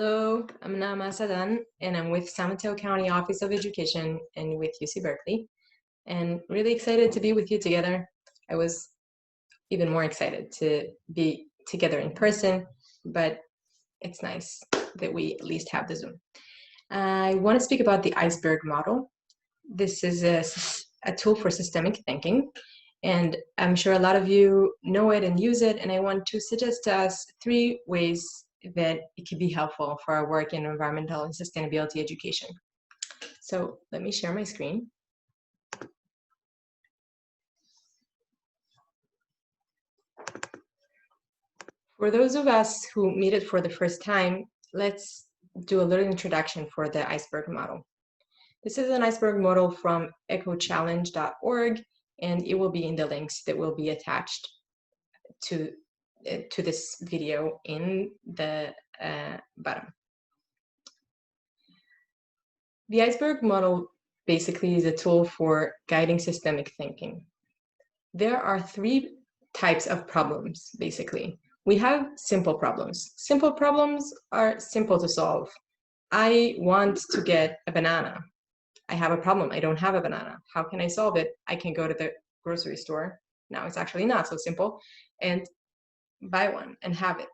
Hello, I'm Naama Sadan, and I'm with San Mateo County Office of Education and with UC Berkeley. And really excited to be with you together. I was even more excited to be together in person, but it's nice that we at least have the Zoom. I want to speak about the Iceberg Model. This is a tool for systemic thinking, and I'm sure a lot of you know it and use it, and I want to suggest to us 3 ways that it could be helpful for our work in environmental and sustainability education. So let me share my screen. For those of us who meet it for the first time, let's do a little introduction for the Iceberg Model. This is an Iceberg Model from ecochallenge.org, and it will be in the links that will be attached to this video in the bottom. The Iceberg Model basically is a tool for guiding systemic thinking. There are 3 types of problems, basically. We have simple problems. Simple problems are simple to solve. I want to get a banana. I have a problem. I don't have a banana. How can I solve it? I can go to the grocery store. Now it's actually not so simple, and buy one and have it.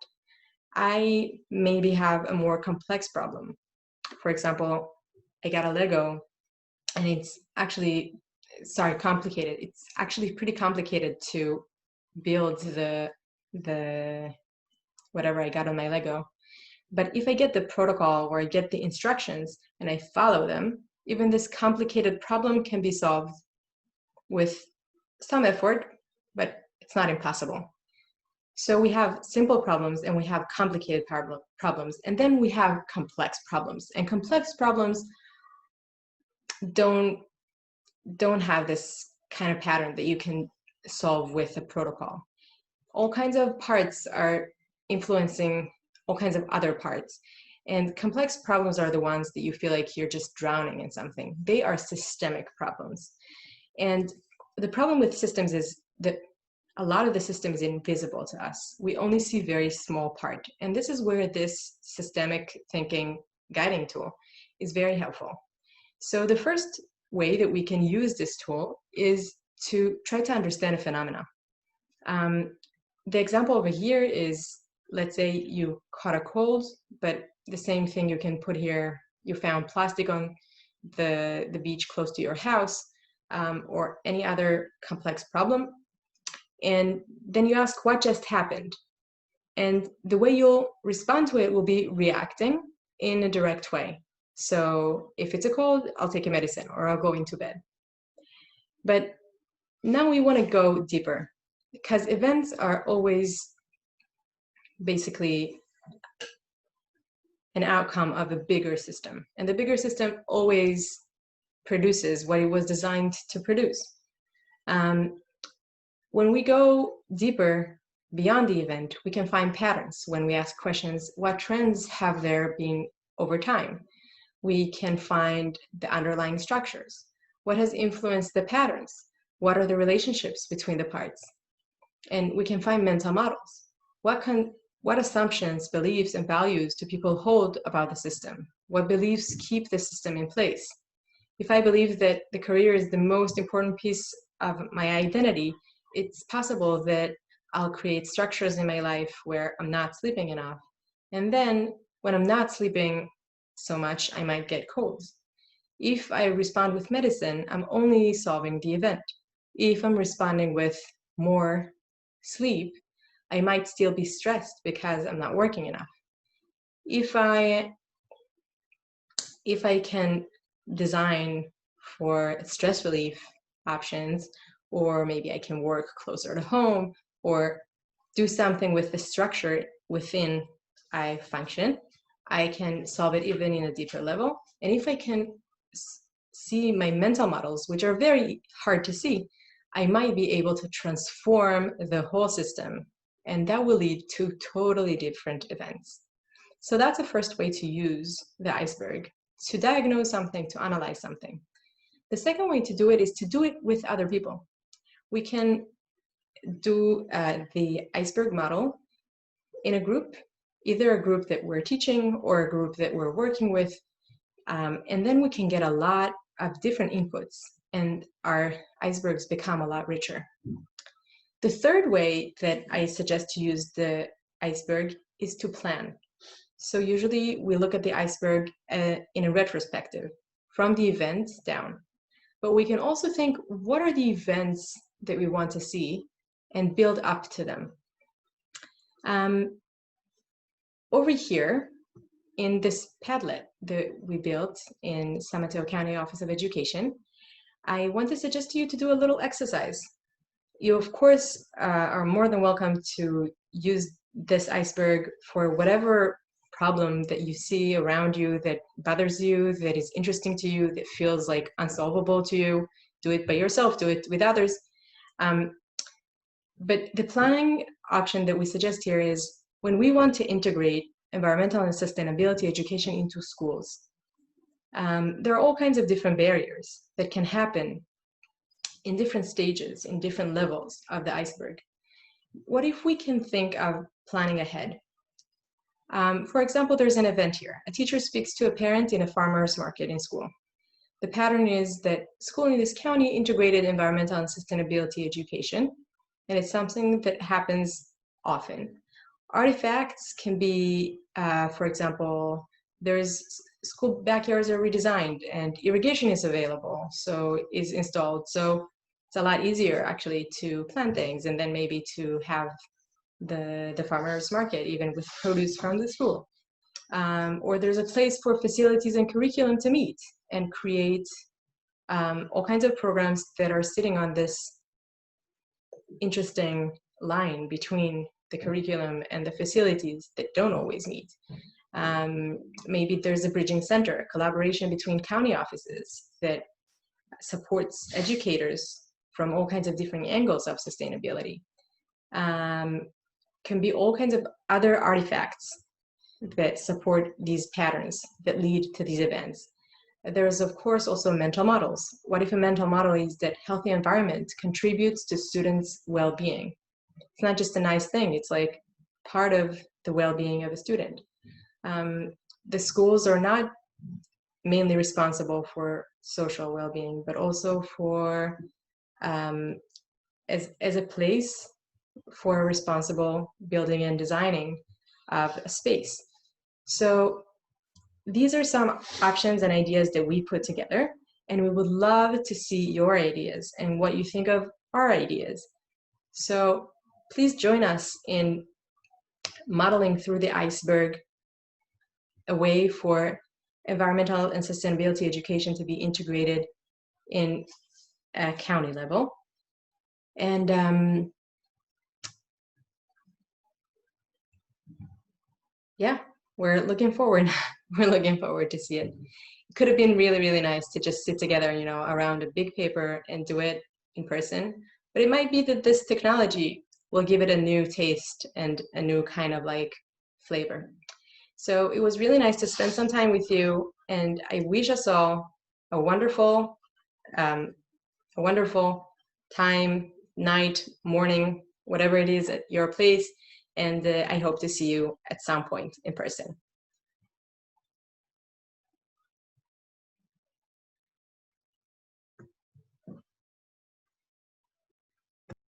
I maybe have a more complex problem. For example, I got a Lego and it's actually, complicated. It's actually pretty complicated to build the whatever I got on my Lego. But if I get the protocol or I get the instructions and I follow them, even this complicated problem can be solved with some effort, but it's not impossible. So we have simple problems and we have complicated problems, and then we have complex problems. And complex problems don't have this kind of pattern that you can solve with a protocol. All kinds of parts are influencing all kinds of other parts. And complex problems are the ones that you feel like you're just drowning in something. They are systemic problems. And the problem with systems is that a lot of the system is invisible to us. We only see very small part. And this is where this systemic thinking guiding tool is very helpful. So the first way that we can use this tool is to try to understand a phenomena. The example over here is, let's say you caught a cold, but the same thing you can put here, you found plastic on the beach close to your house, or any other complex problem. And then you ask what just happened. And the way you'll respond to it will be reacting in a direct way. So if it's a cold, I'll take a medicine or I'll go into bed. But now we want to go deeper, because events are always basically an outcome of a bigger system. And the bigger system always produces what it was designed to produce. When we go deeper beyond the event, we can find patterns. When we ask questions, what trends have there been over time? We can find the underlying structures. What has influenced the patterns? What are the relationships between the parts? And we can find mental models. What assumptions, beliefs, and values do people hold about the system? What beliefs keep the system in place? If I believe that the career is the most important piece of my identity, it's possible that I'll create structures in my life where I'm not sleeping enough. And then when I'm not sleeping so much, I might get colds. If I respond with medicine, I'm only solving the event. If I'm responding with more sleep, I might still be stressed because I'm not working enough. If I can design for stress relief options, or maybe I can work closer to home or do something with the structure within I function, I can solve it even in a deeper level. And if I can see my mental models, which are very hard to see, I might be able to transform the whole system, and that will lead to totally different events. So that's the first way to use the iceberg, to diagnose something, to analyze something. The second way to do it is to do it with other people. We can do the Iceberg model in a group either a group that we're teaching or a group that we're working with. And then we can get a lot of different inputs and our icebergs become a lot richer. The third way that I suggest to use the iceberg is to plan. So usually we look at the iceberg in a retrospective, from the events down. But we can also think, what are the events that we want to see, and build up to them. Over here, in this Padlet that we built in San Mateo County Office of Education, I want to suggest to you to do a little exercise. You, of course, are more than welcome to use this iceberg for whatever problem that you see around you that bothers you, that is interesting to you, that feels like unsolvable to you. Do it by yourself, do it with others. But the planning option that we suggest here is when we want to integrate environmental and sustainability education into schools. There are all kinds of different barriers that can happen in different stages, in different levels of the iceberg. What if we can think of planning ahead? For example, there's an event here. A teacher speaks to a parent in a farmer's market in school. The pattern is that school in this county integrated environmental and sustainability education, and it's something that happens often. Artifacts can be, for example, there's school backyards are redesigned and irrigation is available, so is installed. So it's a lot easier actually to plant things and then maybe to have the farmer's market, even with produce from the school. Or there's a place for facilities and curriculum to meet and create all kinds of programs that are sitting on this interesting line between the curriculum and the facilities that don't always meet. Maybe there's a bridging center, collaboration between county offices that supports educators from all kinds of different angles of sustainability. Can be all kinds of other artifacts that support these patterns that lead to these events. There's, of course, also mental models. What if a mental model is that healthy environment contributes to students' well-being? It's not just a nice thing, it's like part of the well-being of a student. The schools are not mainly responsible for social well-being, but also for, as a place for responsible building and designing of a space. So these are some options and ideas that we put together, and we would love to see your ideas and what you think of our ideas. So please join us in modeling through the iceberg a way for environmental and sustainability education to be integrated in a county level. And yeah, we're looking forward. We're looking forward to see it. It could have been really, really nice to just sit together, you know, around a big paper and do it in person. But it might be that this technology will give it a new taste and a new kind of like flavor. So it was really nice to spend some time with you, and I wish us all a wonderful time, night, morning, whatever it is at your place. And I hope to see you at some point in person.